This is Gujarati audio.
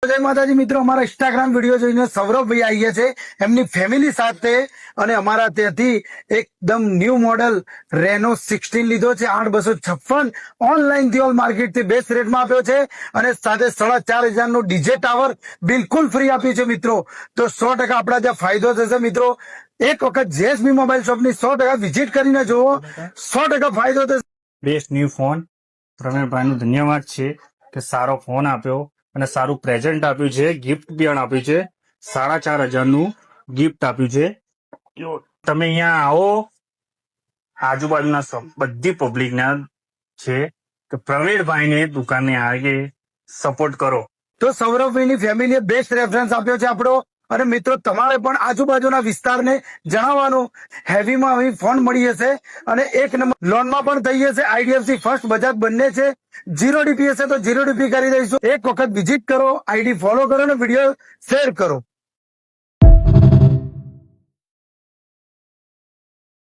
જય માતાજી મિત્રો, અમારા ઇન્સ્ટાગ્રામ વિડીયો જોઈને સૌરભભાઈ આવી ગયા છે એમની ફેમિલી સાથે અને અમારા ત્યાંથી એકદમ ન્યૂ મોડલ રેનો 16 લીધો છે 8256 ઓનલાઈન થી ઓલ માર્કેટ થી બેસ્ટ રેટમાં આપ્યો છે અને સાથે 4500 નો ડીજે ટાવર બિલકુલ ફ્રી આપ્યું છે મિત્રો. તો 100% આપણા જ્યાં ફાયદો થશે મિત્રો. એક વખત જેએસબી મોબાઈલ શોપ ની 100% વિઝિટ કરીને જોવો, 100% ફાયદો થશે. Best new phone. પ્રવીણભાઈ નું ધન્યવાદ છે કે સારો ફોન આપ્યો અને સારું પ્રેઝન્ટ આપ્યું છે, ગિફ્ટ પણ આપ્યું છે. 4500 નું ગિફ્ટ આપ્યું છે. જો તમે અહીંયા આવો, આજુબાજુના બધી પબ્લિક ના છે કે પ્રવીણભાઈ ને દુકાને આગે સપોર્ટ કરો. તો સૌરભભાઈની ફેમિલીએ બેસ્ટ રેફરન્સ આપ્યો છે આપણો. અને મિત્રો તમારે પણ આજુબાજુના વિસ્તારને જણાવવાનું, હેવીમાં અહીં ફોન મળી જશે અને 1 નંબર લોનમાં પણ થઈ જશે. આઈડીએફસી ફર્સ્ટ બજાજ બંને છે. 0 DP હશે તો 0 DP કરી દઈશું. એક વખત વિઝિટ કરો, આઈડી ફોલો કરો અને વિડીયો શેર કરો.